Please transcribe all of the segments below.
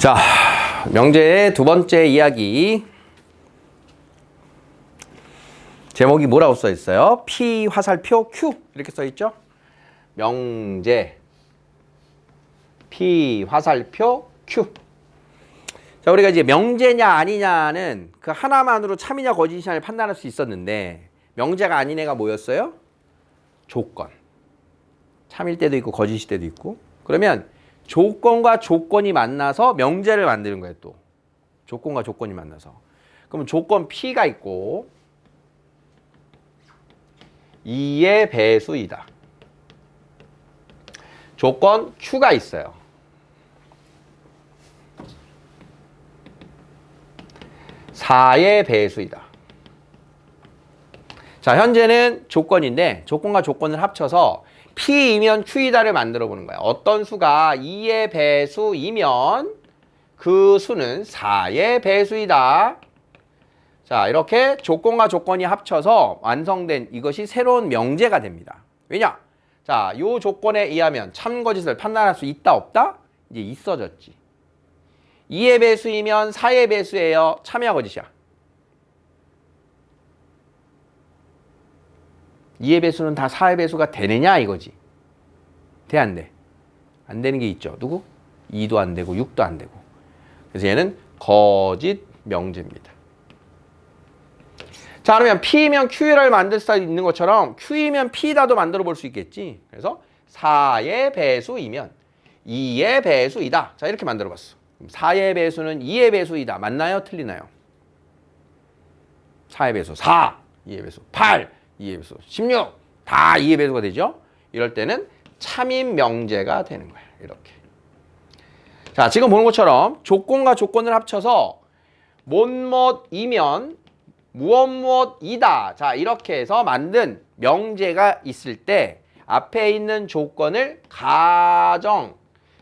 자, 명제의 두 번째 이야기. 제목이 뭐라고 써 있어요? P 화살표 Q 이렇게 써 있죠? 명제 P 화살표 Q. 자, 우리가 이제 명제냐 아니냐는 그 하나만으로 참이냐 거짓이냐를 판단할 수 있었는데 명제가 아닌 애가 뭐였어요? 조건. 참일 때도 있고 거짓일 때도 있고. 그러면 조건과 조건이 만나서 명제를 만드는 거예요, 또. 조건과 조건이 만나서. 그럼 조건 P가 있고 2의 배수이다. 조건 Q가 있어요. 4의 배수이다. 자, 현재는 조건인데 조건과 조건을 합쳐서 P이면 Q이다를 만들어 보는 거야. 어떤 수가 2의 배수이면 그 수는 4의 배수이다. 자, 이렇게 조건과 조건이 합쳐서 완성된 이것이 새로운 명제가 됩니다. 왜냐? 자, 이 조건에 의하면 참 거짓을 판단할 수 있다 없다? 이제 있어졌지. 2의 배수이면 4의 배수예요. 참이야 거짓이야? 2의 배수는 다 4의 배수가 되느냐 이거지. 돼 안 돼? 안 되는 게 있죠. 누구? 2도 안 되고 6도 안 되고. 그래서 얘는 거짓 명제입니다. 자, 그러면 P이면 Q를 만들 수 있는 것처럼 Q이면 P다도 만들어 볼 수 있겠지. 그래서 4의 배수이면 2의 배수이다. 자, 이렇게 만들어 봤어. 4의 배수는 2의 배수이다. 맞나요? 틀리나요? 4의 배수 4, 2의 배수 8, 2의 배수 16, 다 2의 배수가 되죠? 이럴 때는 참인 명제가 되는 거야. 이렇게. 자, 지금 보는 것처럼 조건과 조건을 합쳐서 무엇이면 무엇이다. 자, 이렇게 해서 만든 명제가 있을 때 앞에 있는 조건을 가정,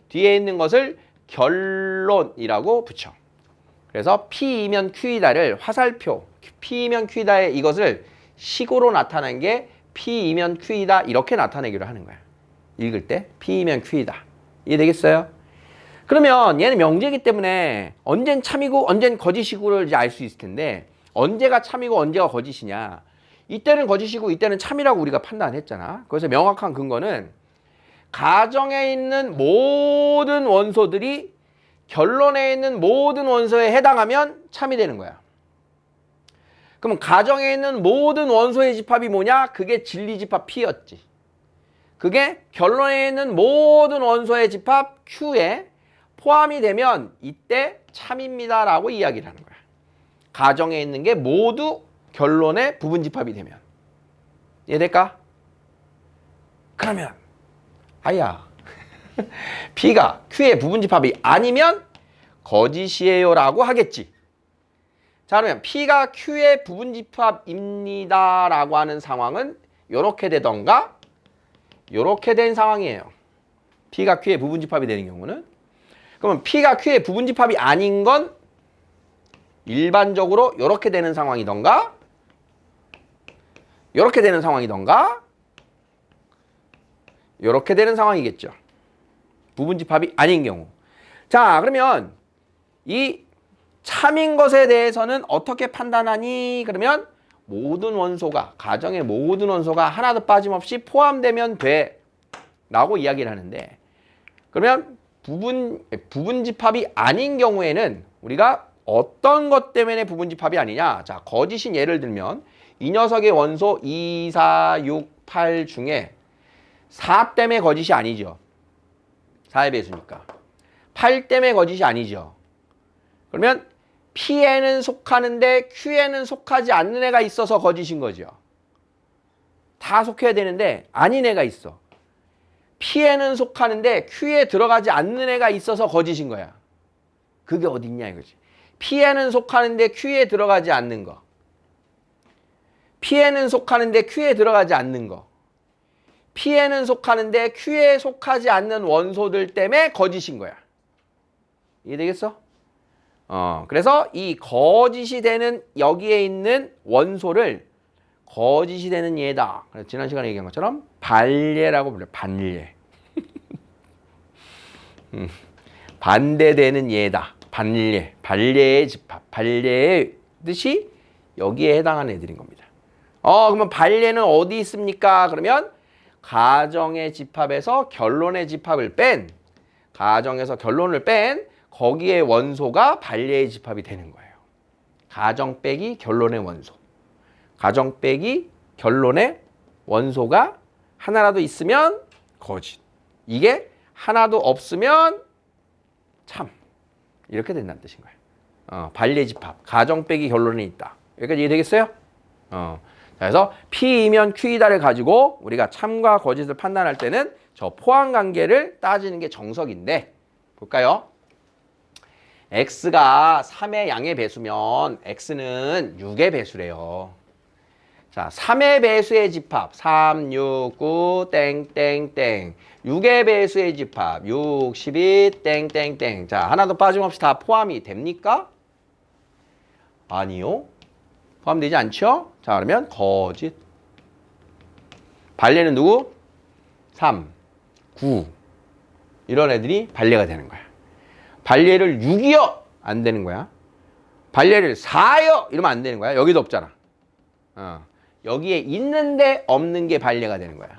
뒤에 있는 것을 결론이라고 붙여. 그래서 P이면 Q이다를 화살표, P이면 Q이다의 이것을 식으로 나타낸 게 P이면 Q이다 이렇게 나타내기로 하는 거야. 읽을 때 P이면 Q이다. 이해되겠어요? 그러면 얘는 명제이기 때문에 언젠 참이고 언젠 거짓이고를 이제 알 수 있을 텐데 언제가 참이고 언제가 거짓이냐. 이때는 거짓이고 이때는 참이라고 우리가 판단했잖아. 그래서 명확한 근거는 가정에 있는 모든 원소들이 결론에 있는 모든 원소에 해당하면 참이 되는 거야. 그럼 가정에 있는 모든 원소의 집합이 뭐냐? 그게 진리집합 P였지. 그게 결론에 있는 모든 원소의 집합 Q에 포함이 되면 이때 참입니다라고 이야기를 하는 거야. 가정에 있는 게 모두 결론의 부분집합이 되면. 이해될까? 그러면 아야 P가 Q의 부분집합이 아니면 거짓이에요 라고 하겠지. 자, 그러면 P가 Q의 부분집합입니다 라고 하는 상황은 이렇게 되던가 이렇게 된 상황이에요. P가 Q의 부분집합이 되는 경우는. 그러면 P가 Q의 부분집합이 아닌 건 일반적으로 이렇게 되는 상황이던가 이렇게 되는 상황이던가 이렇게 되는 상황이겠죠. 부분집합이 아닌 경우. 자, 그러면 이 참인 것에 대해서는 어떻게 판단하니? 그러면 모든 원소가, 가정의 모든 원소가 하나도 빠짐없이 포함되면 돼 라고 이야기를 하는데, 그러면 부분집합이 아닌 경우에는 우리가 어떤 것 때문에 부분집합이 아니냐. 자, 거짓인 예를 들면 이 녀석의 원소 2, 4, 6, 8 중에 4 때문에 거짓이 아니죠. 4의 배수니까. 8 때문에 거짓이 아니죠. 그러면 P에는 속하는데 Q에는 속하지 않는 애가 있어서 거짓인 거죠. 다 속해야 되는데 아닌 애가 있어. P에는 속하는데 Q에 들어가지 않는 애가 있어서 거짓인 거야. 그게 어딨냐 이거지. P에는 속하는데 Q에 들어가지 않는 거. P에는 속하는데 Q에 들어가지 않는 거. P에는 속하는데 Q에 속하지 않는 원소들 때문에 거짓인 거야. 이해되겠어? 그래서 이 거짓이 되는 여기에 있는 원소를 거짓이 되는 예다. 그래서 지난 시간에 얘기한 것처럼 반예라고 불려요. 반예. 반대되는 예다. 반례의 집합. 반례의 뜻이 여기에 해당하는 애들인 겁니다. 그러면 반례는 어디 있습니까? 그러면 가정의 집합에서 결론의 집합을 뺀, 가정에서 결론을 뺀 거기에 원소가 반례의 집합이 되는 거예요. 가정 빼기 결론의 원소. 가정 빼기 결론의 원소가 하나라도 있으면 거짓. 이게 하나도 없으면 참. 이렇게 된다는 뜻인 거예요. 반례 집합. 가정 빼기 결론이 있다. 여기까지 이해되겠어요? 그래서 P이면 Q이다를 가지고 우리가 참과 거짓을 판단할 때는 저 포함 관계를 따지는 게 정석인데, 볼까요? X가 3의 양의 배수면 X는 6의 배수래요. 자, 3의 배수의 집합 3, 6, 9, 땡땡땡. 6의 배수의 집합 6, 12, 땡땡땡. 자, 하나도 빠짐없이 다 포함이 됩니까? 아니요. 포함되지 않죠? 자, 그러면 거짓. 반례는 누구? 3, 9. 이런 애들이 반례가 되는 거야. 반례를 6이요? 안 되는 거야. 반례를 4요? 이러면 안 되는 거야. 여기도 없잖아. 여기에 있는데 없는 게 반례가 되는 거야.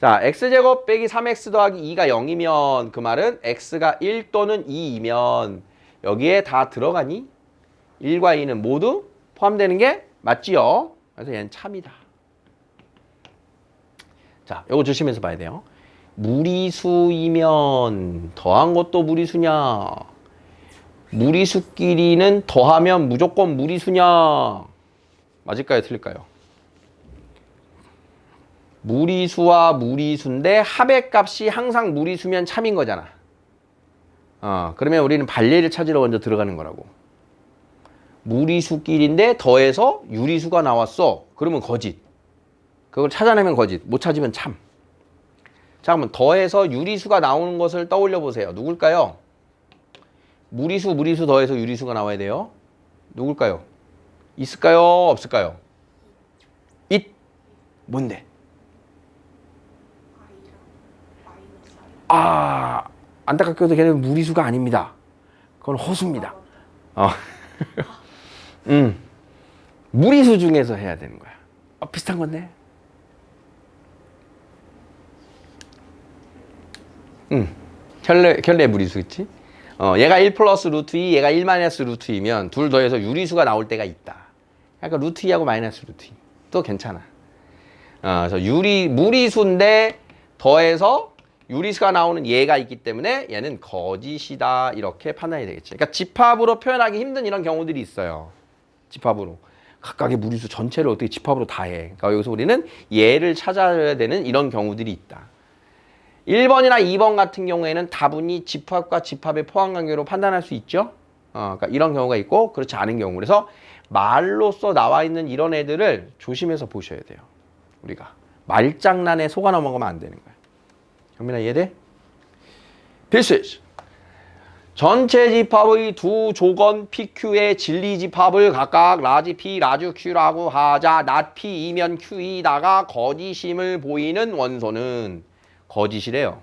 자, x제곱 빼기 3x 더하기 2가 0이면 그 말은 x가 1 또는 2이면 여기에 다 들어가니? 1과 2는 모두 포함되는 게 맞지요? 그래서 얘는 참이다. 자, 요거 조심해서 봐야 돼요. 무리수이면 더한 것도 무리수냐? 무리수끼리는 더하면 무조건 무리수냐? 맞을까요? 틀릴까요? 무리수와 무리수인데 합의 값이 항상 무리수면 참인 거잖아. 그러면 우리는 반례를 찾으러 먼저 들어가는 거라고. 무리수끼리인데 더해서 유리수가 나왔어. 그러면 거짓. 그걸 찾아내면 거짓. 못 찾으면 참. 자, 그러면 더해서 유리수가 나오는 것을 떠올려 보세요. 누굴까요? 무리수 더해서 유리수가 나와야 돼요. 누굴까요? 있을까요? 없을까요? 뭔데? 안타깝게도 걔는 무리수가 아닙니다. 그건 허수입니다. 무리수 중에서 해야 되는 거야. 비슷한 건데. 켤레 무리수 있지? 얘가 1 플러스 루트 2, 얘가 1 마이너스 루트 2면 둘 더해서 유리수가 나올 때가 있다. 그러니까 루트 2하고 마이너스 루트 2. 또 괜찮아. 그래서 무리수인데 더해서 유리수가 나오는 얘가 있기 때문에 얘는 거짓이다. 이렇게 판단이 되겠지. 그러니까 집합으로 표현하기 힘든 이런 경우들이 있어요. 집합으로. 각각의 무리수 전체를 어떻게 집합으로 다 해. 그러니까 여기서 우리는 얘를 찾아야 되는 이런 경우들이 있다. 1번이나 2번 같은 경우에는 다분히 집합과 집합의 포함관계로 판단할 수 있죠. 그러니까 이런 경우가 있고 그렇지 않은 경우. 그래서 말로써 나와 있는 이런 애들을 조심해서 보셔야 돼요. 우리가 말장난에 속아 넘어가면 안 되는 거야. 경민아 이해돼? This is 전체 집합의 두 조건 PQ의 진리 집합을 각각 라지 P, 라지 Q라고 하자. not P이면 Q이다가 거짓임을 보이는 원소는 거짓이래요.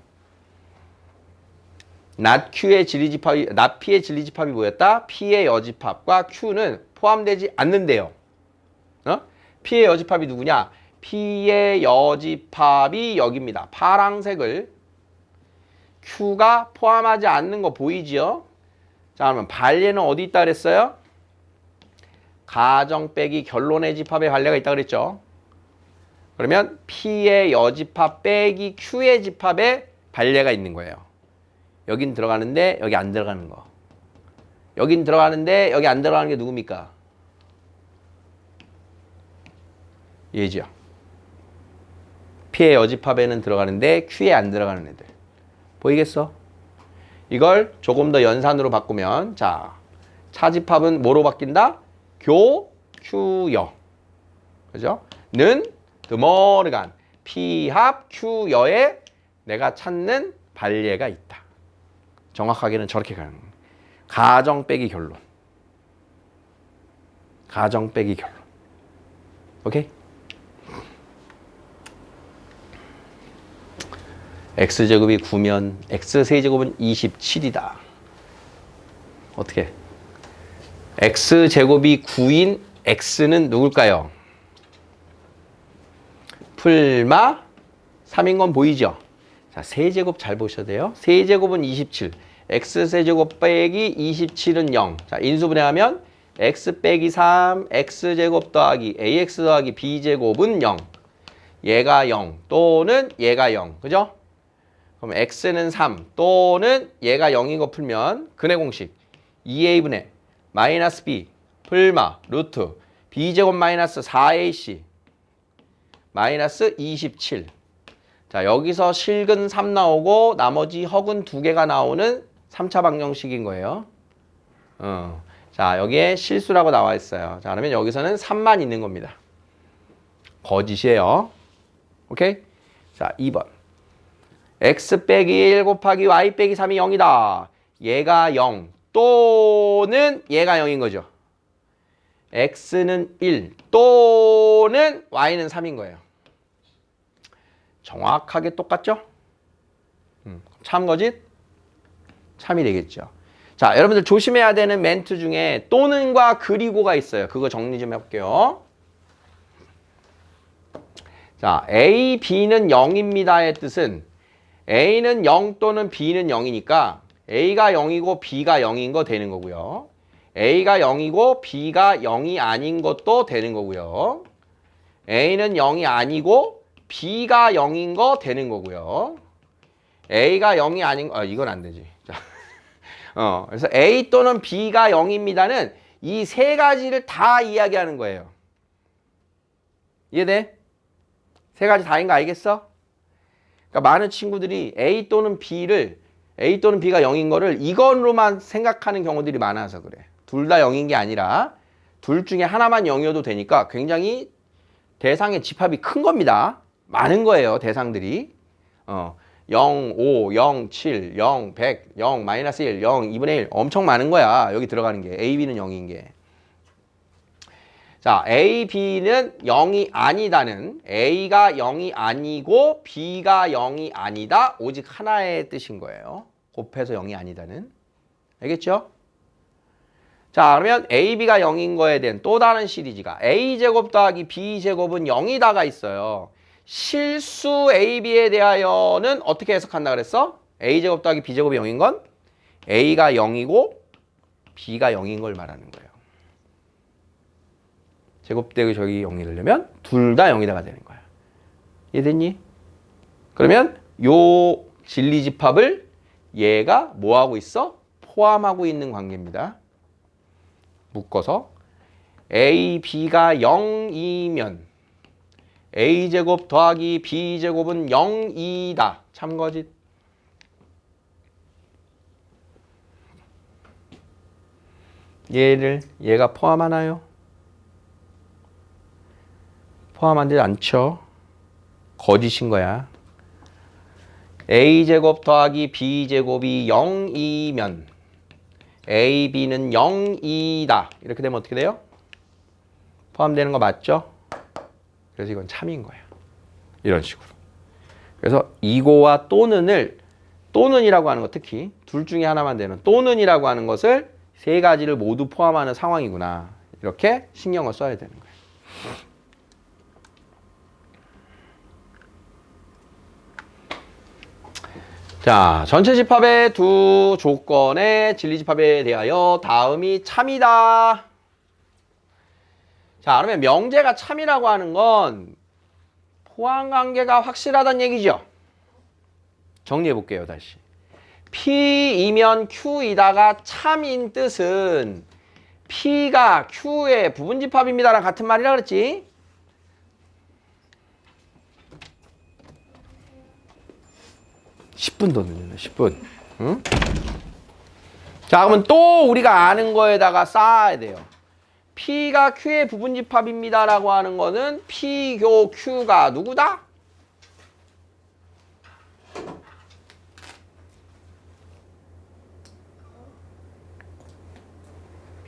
not Q의 진리 집합이, not P의 진리 집합이 뭐였다? P의 여집합과 Q는 포함되지 않는데요. P의 여집합이 누구냐? P의 여집합이 여기입니다. 파랑색을 Q가 포함하지 않는 거 보이지요? 자, 그러면 반례는 어디 있다 그랬어요? 가정 빼기 결론의 집합에 반례가 있다 그랬죠? 그러면 P의 여집합 빼기 Q의 집합에 반례가 있는 거예요. 여긴 들어가는데 여기 안 들어가는 거. 여긴 들어가는데 여기 안 들어가는 게 누굽니까? 얘지요. P의 여집합에는 들어가는데 Q에 안 들어가는 애들. 보이겠어? 이걸 조금 더 연산으로 바꾸면 자, 차집합은 뭐로 바뀐다? 교, Q여. 그죠? 는 드머르간 P합 Q여에 내가 찾는 반례가 있다. 정확하게는 저렇게 가는 거예요. 가정 빼기 결론. 가정 빼기 결론. 오케이? x제곱이 9면 x세제곱은 27이다. 어떻게? x제곱이 9인 x는 누굴까요? 풀마 3인 건 보이죠? 자, 세제곱 잘 보셔야 돼요. 세제곱은 27. x세제곱 빼기 27은 0. 자, 인수분해하면 x 빼기 3, x제곱 더하기 ax 더하기 b제곱은 0. 얘가 0 또는 얘가 0. 그죠? 그럼 x는 3 또는 얘가 0인 거 풀면 근해 공식 2a분의 마이너스 b 풀마 루트 b제곱 마이너스 4ac 마이너스 27. 자, 여기서 실근 3 나오고 나머지 허근 2개가 나오는 3차 방정식인 거예요. 자, 여기에 실수라고 나와 있어요. 자, 그러면 여기서는 3만 있는 겁니다. 거짓이에요. 오케이? 자, 2번. x 빼기 1 곱하기 y 빼기 3이 0이다. 얘가 0 또는 얘가 0인 거죠. x는 1 또는 y는 3인 거예요. 정확하게 똑같죠? 참 거짓? 참이 되겠죠. 자, 여러분들 조심해야 되는 멘트 중에 또는과 그리고가 있어요. 그거 정리 좀 해볼게요. 자, A, B는 0입니다의 뜻은 A는 0 또는 B는 0이니까 A가 0이고 B가 0인 거 되는 거고요. A가 0이고 B가 0이 아닌 것도 되는 거고요. A는 0이 아니고 B가 0인 거 되는 거고요. A가 0이 아닌 거, 이건 안 되지. 자, 그래서 A 또는 B가 0입니다는 이 세 가지를 다 이야기하는 거예요. 이해돼? 세 가지 다인 거 알겠어? 그러니까 많은 친구들이 A 또는 B가 0인 거를 이건로만 생각하는 경우들이 많아서 그래. 둘 다 0인 게 아니라 둘 중에 하나만 0이어도 되니까 굉장히 대상의 집합이 큰 겁니다. 많은 거예요, 대상들이. 0, 5, 0, 7, 0, 100, 0, 마이너스 1, 0, 2분의 1 엄청 많은 거야. 여기 들어가는 게. A, B는 0인 게. 자, A, B는 0이 아니다는 A가 0이 아니고 B가 0이 아니다. 오직 하나의 뜻인 거예요. 곱해서 0이 아니다는. 알겠죠? 자, 그러면 A, B가 0인 거에 대한 또 다른 시리즈가 A제곱 더하기 B제곱은 0이다가 있어요. 실수 A, B에 대하여는 어떻게 해석한다 그랬어? A제곱 더하기 B제곱이 0인 건 A가 0이고 B가 0인 걸 말하는 거예요. 제곱되고 저기 0이 되려면 둘 다 0이다가 되는 거야. 이해됐니? 그러면 요 진리집합을 얘가 뭐하고 있어? 포함하고 있는 관계입니다. 묶어서 A, B가 0이면 A제곱 더하기 B제곱은 0이다. 참거짓. 얘가 포함하나요? 포함하지 않죠. 거짓인 거야. A제곱 더하기 B제곱이 0이면 A, B는 0이다. 이렇게 되면 어떻게 돼요? 포함되는 거 맞죠? 그래서 이건 참인 거예요. 이런 식으로. 그래서 이거와 또는이라고 하는 거 특히 둘 중에 하나만 되는 또는이라고 하는 것을 세 가지를 모두 포함하는 상황이구나. 이렇게 신경을 써야 되는 거예요. 자, 전체 집합의 두 조건의 진리 집합에 대하여 다음이 참이다. 자, 그러면 명제가 참이라고 하는 건 포함관계가 확실하다는 얘기죠. 정리해 볼게요, 다시. P이면 Q이다가 참인 뜻은 P가 Q의 부분집합입니다랑 같은 말이라 그랬지? (10분) 더 늦네. 10분. 응? 자, 그러면 또 우리가 아는 거에다가 쌓아야 돼요. P가 Q의 부분집합입니다라고 하는 거는 P교 Q가 누구다?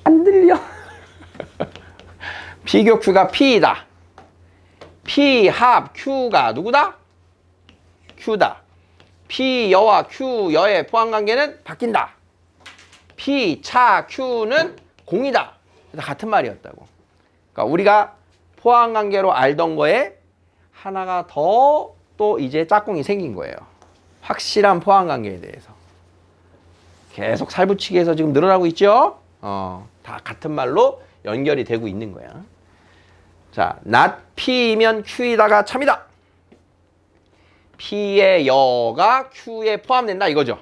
안 들려. P교 Q가 P이다. P 합 Q가 누구다? Q다. P 여와 Q 여의 포함 관계는 바뀐다. P 차 Q는 공이다. 다 같은 말이었다고. 그러니까 우리가 포함 관계로 알던 거에 하나가 더 또 이제 짝꿍이 생긴 거예요. 확실한 포함 관계에 대해서. 계속 살붙이기해서 지금 늘어나고 있죠? 다 같은 말로 연결이 되고 있는 거야. 자, not P이면 Q이다가 참이다. P의 여가 Q에 포함된다 이거죠.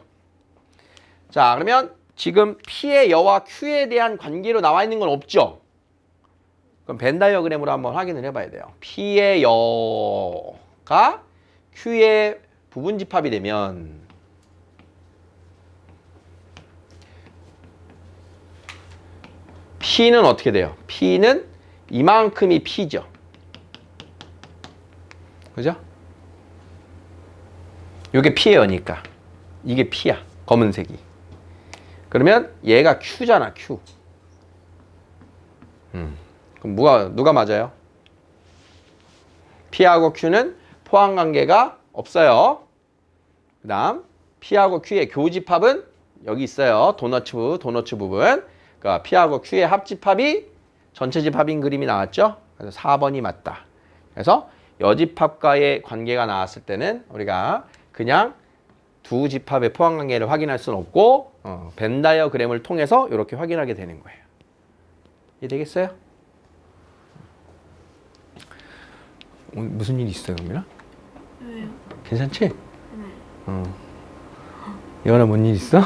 자, 그러면 지금 P의 여와 Q에 대한 관계로 나와 있는 건 없죠? 그럼 벤 다이어그램으로 한번 확인을 해봐야 돼요. P의 여가 Q의 부분집합이 되면 P는 어떻게 돼요? P는 이만큼이 P죠. 그죠? 이게 P의 여니까 이게 P야. 검은색이. 그러면 얘가 Q잖아. Q. 그럼 누가 맞아요? P하고 Q는 포함관계가 없어요. 그 다음 P하고 Q의 교집합은 여기 있어요. 도너츠 부분. 그러니까 P하고 Q의 합집합이 전체 집합인 그림이 나왔죠. 그래서 4번이 맞다. 그래서 여집합과의 관계가 나왔을 때는 우리가 그냥 두 집합의 포함관계를 확인할 수는 없고 벤 다이어그램을 통해서 이렇게 확인하게 되는 거예요. 이해되겠어요? 무슨 일 있어요, 그러면? 왜요? 괜찮지? 네. 예원아, 뭔 일 있어?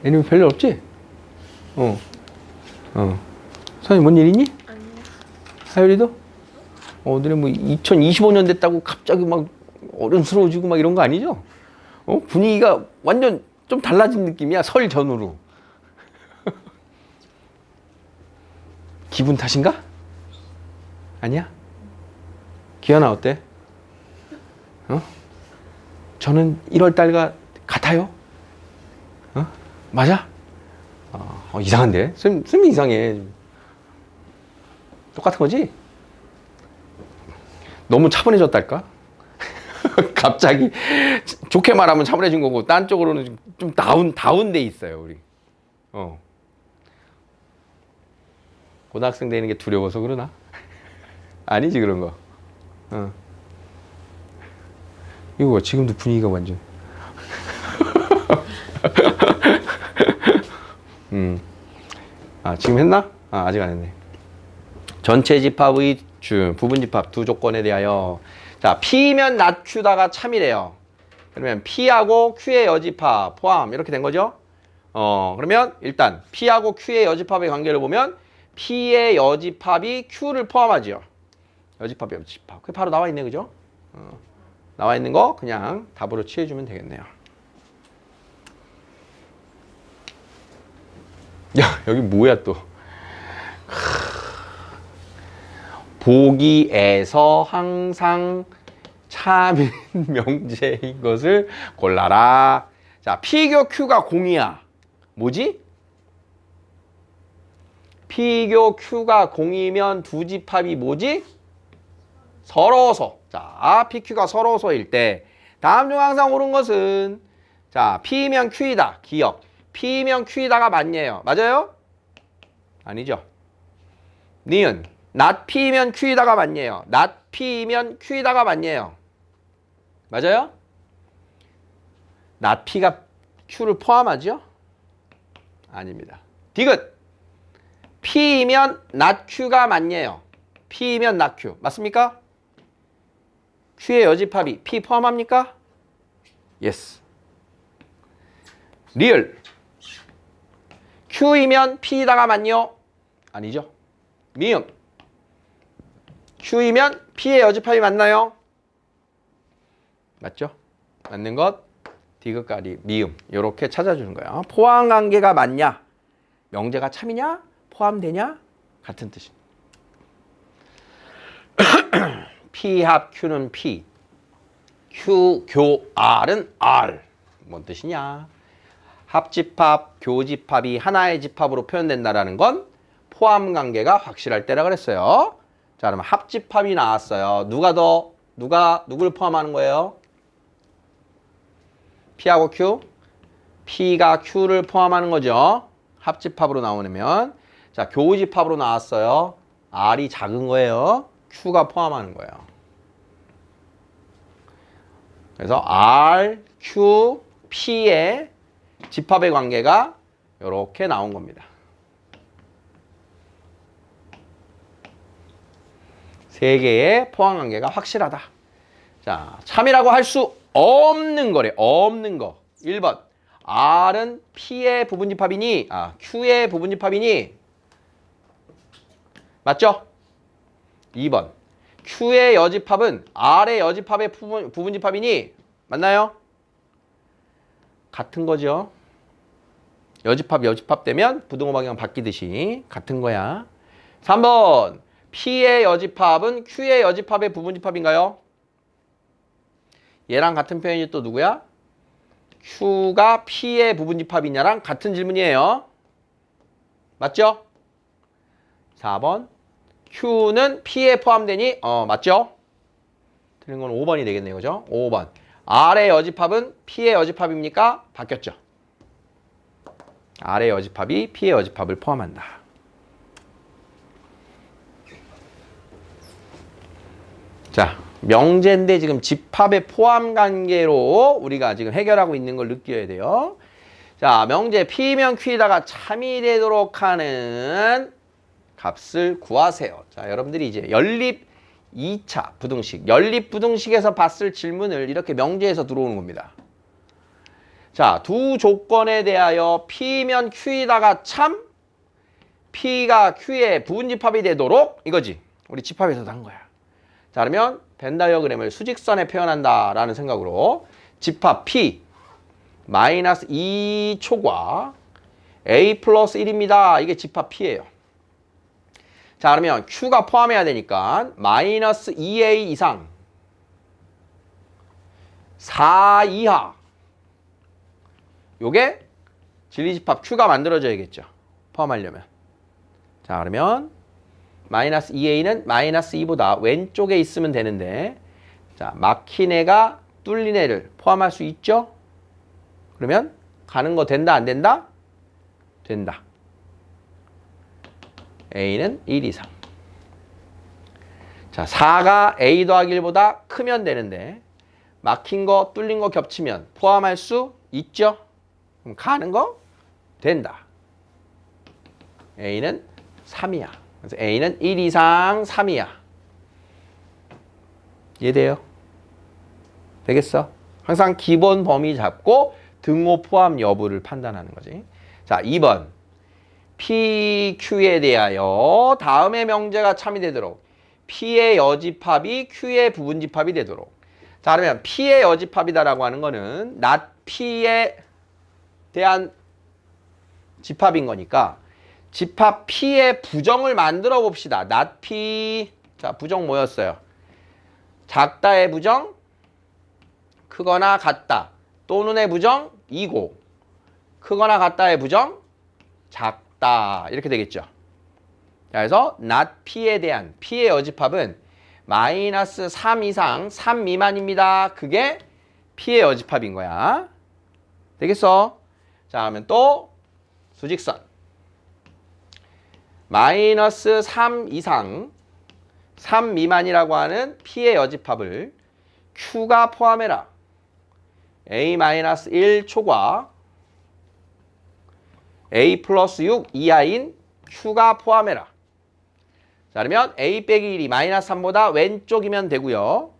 애는 별일 없지? 선생님, 뭔 일 있니? 아니요. 하율이도? 너네 뭐 2025년 됐다고 갑자기 막 어른스러워지고 막 이런 거 아니죠? 분위기가 완전 좀 달라진 느낌이야, 설 전후로. 기분 탓인가? 아니야? 기현아 어때? 저는 1월 달과 같아요? 맞아? 이상한데? 쌤이 이상해. 똑같은 거지? 너무 차분해졌달까? 갑자기 좋게 말하면 차분해진 거고 딴 쪽으로는 좀 다운돼 있어요, 우리. 고등학생 되는 게 두려워서 그러나? 아니지 그런 거. 이거 지금도 분위기가 완전. 지금 했나? 아직 안 했네. 전체 집합의 부분 집합 두 조건에 대하여 자 P면 not Q다가 참이래요. 그러면 P하고 Q의 여집합 포함 이렇게 된 거죠. 그러면 일단 P하고 Q의 여집합의 관계를 보면 P의 여집합이 Q를 포함하죠. 여집합. 그게 바로 나와 있네, 그죠? 나와 있는 거 그냥 답으로 취해주면 되겠네요. 야, 여기 뭐야 또? 보기에서 항상 참인 명제인 것을 골라라. 자, P교 Q가 공이야. 뭐지? P교 Q가 공이면 두 집합이 뭐지? 서로서. 자, PQ가 서로서일 때 다음 중 항상 옳은 것은 자, P면 Q이다. 기억. P면 Q이다가 맞네요. 맞아요? 아니죠. 니은 not P면 Q이다가 맞네요. not P면 Q이다가 맞네요. 맞아요? not P가 Q를 포함하죠? 아닙니다. 디귿. P면 not Q가 맞네요. P면 not Q. 맞습니까? Q의 여집합이 P 포함합니까? Yes. 리얼. Q이면 P이다가 맞요? 아니죠. 미음. Q이면 P의 여집합이 맞나요? 맞죠? 맞는 것 디귿가리 미음 이렇게 찾아주는 거예요. 포함관계가 맞냐? 명제가 참이냐? 포함되냐? 같은 뜻입니다. P 합 Q는 P, Q 교 R은 R. 뭔 뜻이냐? 합집합, 교집합이 하나의 집합으로 표현된다라는 건 포함관계가 확실할 때라 그랬어요. 자, 그러면 합집합이 나왔어요. 누가 더 누굴 포함하는 거예요? P하고 Q? P가 Q를 포함하는 거죠. 합집합으로 나오면. 자, 교집합으로 나왔어요. R이 작은 거예요. Q가 포함하는 거예요. 그래서 R, Q, P의 집합의 관계가 이렇게 나온 겁니다. 세 개의 포함 관계가 확실하다. 자, 참이라고 할 수 없는 거래. 없는 거. 1번. R은 P의 부분집합이니, Q의 부분집합이니, 맞죠? 2번. Q의 여집합은 R의 여집합의 부분집합이니, 맞나요? 같은 거죠. 여집합 되면 부등호 방향 바뀌듯이 같은 거야. 3번. P의 여집합은 Q의 여집합의 부분집합인가요? 얘랑 같은 표현이 또 누구야? Q가 P의 부분집합이냐랑 같은 질문이에요. 맞죠? 4번. Q는 P에 포함되니? 맞죠? 틀린 건 5번이 되겠네요. 그죠? 5번. R의 여집합은 P의 여집합입니까? 바뀌었죠. R의 여집합이 P의 여집합을 포함한다. 자, 명제인데 지금 집합의 포함 관계로 우리가 지금 해결하고 있는 걸 느껴야 돼요. 자, 명제 P면 Q에다가 참이 되도록 하는 값을 구하세요. 자, 여러분들이 이제 연립 2차 부등식, 연립 부등식에서 봤을 질문을 이렇게 명제에서 들어오는 겁니다. 자, 두 조건에 대하여 P면 Q에다가 참 P가 Q의 부분집합이 되도록 이거지. 우리 집합에서도 한 거야. 자, 그러면 벤 다이어그램을 수직선에 표현한다 라는 생각으로 집합 P 마이너스 2초과 A 플러스 1입니다. 이게 집합 P예요. 자, 그러면 Q가 포함해야 되니까 마이너스 2A 이상 4 이하 요게 진리집합 Q가 만들어져야겠죠. 포함하려면. 자, 그러면 마이너스 2A는 마이너스 2보다 왼쪽에 있으면 되는데 자, 막힌 애가 뚫린 애를 포함할 수 있죠? 그러면 가는 거 된다 안 된다? 된다. A는 1 이상. 자, 4가 A 더하기 1보다 크면 되는데 막힌 거 뚫린 거 겹치면 포함할 수 있죠? 그럼 가는 거 된다. A는 3이야. 그래서 A는 1 이상 3이야. 이해돼요? 되겠어? 항상 기본 범위 잡고 등호 포함 여부를 판단하는 거지. 자, 2번. PQ에 대하여 다음의 명제가 참이 되도록 P의 여집합이 Q의 부분집합이 되도록. 자, 그러면 P의 여집합이다라고 하는 거는 not P에 대한 집합인 거니까 집합 P의 부정을 만들어 봅시다. not P. 자, 부정 뭐였어요? 작다의 부정, 크거나 같다. 또는의 부정, 이고. 크거나 같다의 부정, 작다. 이렇게 되겠죠. 자, 그래서 not P에 대한 P의 여집합은 마이너스 3 이상 3 미만입니다. 그게 P의 여집합인 거야. 되겠어? 자, 그러면 또 수직선. 마이너스 3 이상 3 미만이라고 하는 P의 여집합을 Q가 포함해라. A-1 초과 A 플러스 6 이하인 Q가 포함해라. 자, 그러면 A 빼기 1이 마이너스 3보다 왼쪽이면 되고요.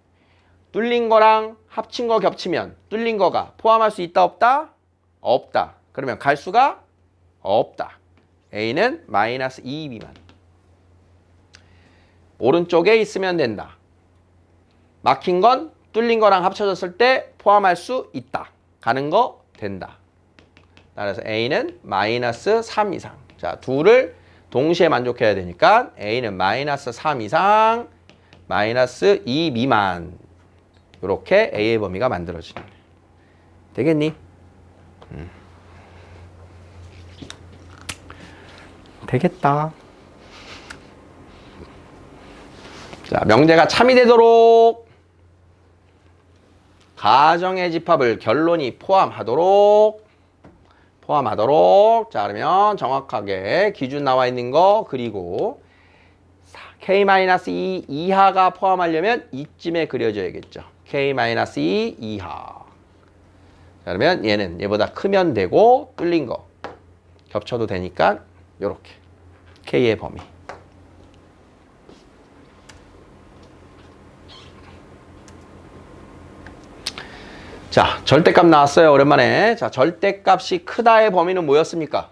뚫린 거랑 합친 거 겹치면 뚫린 거가 포함할 수 있다 없다? 없다. 그러면 갈 수가 없다. A는 마이너스 2 미만. 오른쪽에 있으면 된다. 막힌 건 뚫린 거랑 합쳐졌을 때 포함할 수 있다. 가는 거 된다. 따라서 A는 마이너스 3 이상. 자, 둘을 동시에 만족해야 되니까 A는 마이너스 3 이상, 마이너스 2 미만. 이렇게 A의 범위가 만들어지는. 되겠니? 되겠다. 자, 명제가 참이 되도록 가정의 집합을 결론이 포함하도록. 자, 그러면 정확하게 기준 나와 있는 거 그리고 K-2 이하가 포함하려면 이쯤에 그려줘야겠죠. K-2 이하. 자, 그러면 얘는 얘보다 크면 되고 뚫린 거 겹쳐도 되니까 요렇게 K의 범위. 자, 절대값 나왔어요. 오랜만에. 자, 절대값이 크다의 범위는 뭐였습니까?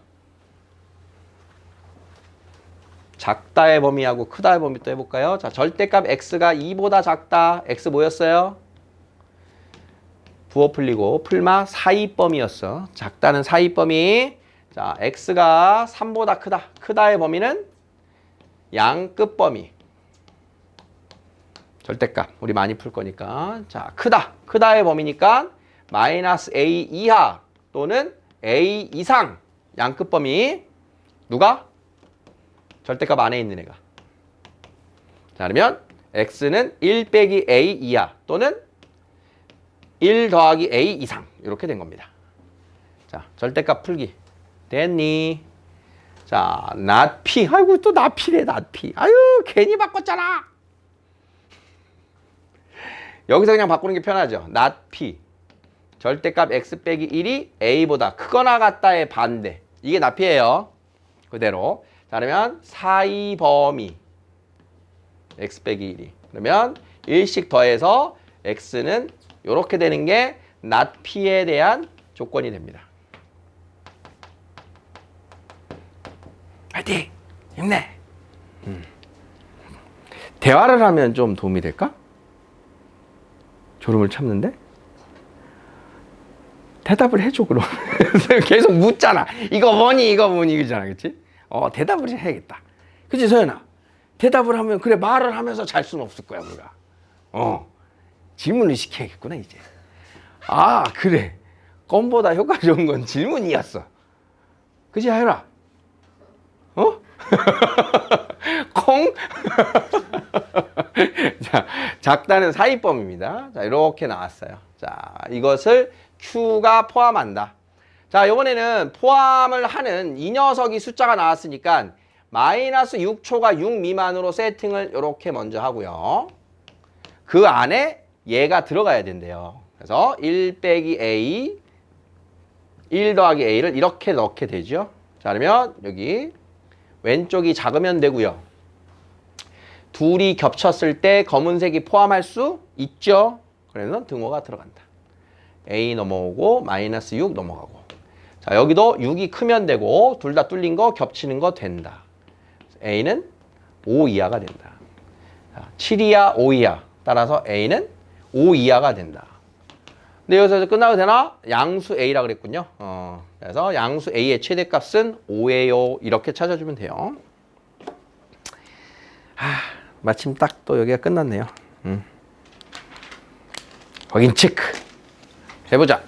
작다의 범위하고 크다의 범위 또 해볼까요? 자, 절대값 x가 2보다 작다. x 뭐였어요? 부호 풀리고 풀마 사이범위였어. 작다는 사이범위. 자, x가 3보다 크다. 크다의 범위는 양끝 범위. 절대값 우리 많이 풀 거니까. 자, 크다의 범위니까 마이너스 a 이하 또는 a 이상 양끝 범위. 누가? 절대값 안에 있는 애가. 자, 그러면 x는 1 빼기 a 이하 또는 1 더하기 a 이상 이렇게 된 겁니다. 자, 절대값 풀기 됐니? 자, not p. 아이고 또 not p래 not p. 아유 괜히 바꿨잖아. 여기서 그냥 바꾸는 게 편하죠. not p. 절대값 x 빼기 1이 a보다 크거나 같다의 반대. 이게 not p예요. 그대로. 자, 그러면 사이 범위 x 빼기 1이. 그러면 1씩 더해서 x는 이렇게 되는 게 not p에 대한 조건이 됩니다. 화이팅! 힘내! 대화를 하면 좀 도움이 될까? 졸음을 참는데? 대답을 해줘 그럼. 계속 묻잖아. 이거 뭐니 이거잖아. 그치? 대답을 해야겠다. 그치 서연아? 대답을 하면 그래 말을 하면서 잘 수는 없을 거야 우리가. 질문을 시켜야겠구나 이제. 아 그래. 껌보다 효과 좋은 건 질문이었어. 그치 하연아? 콩? 자, 작다는 사이범위입니다. 자, 이렇게 나왔어요. 자, 이것을 Q가 포함한다. 자, 이번에는 포함을 하는 이 녀석이 숫자가 나왔으니까 마이너스 6초가 6 미만으로 세팅을 이렇게 먼저 하고요. 그 안에 얘가 들어가야 된대요. 그래서 1 빼기 A, 1 더하기 A를 이렇게 넣게 되죠. 자, 그러면 여기 왼쪽이 작으면 되고요. 둘이 겹쳤을 때 검은색이 포함할 수 있죠. 그래서 등호가 들어간다. A 넘어오고 마이너스 6 넘어가고. 자, 여기도 6이 크면 되고 둘 다 뚫린 거 겹치는 거 된다. A는 5 이하가 된다. 자, 7 이하, 5 이하. 따라서 A는 5 이하가 된다. 근데 여기서 끝나도 되나? 양수 A라 그랬군요. 그래서 양수 A의 최대값은 5예요. 이렇게 찾아주면 돼요. 마침 딱 또 여기가 끝났네요. 확인 체크. 해보자.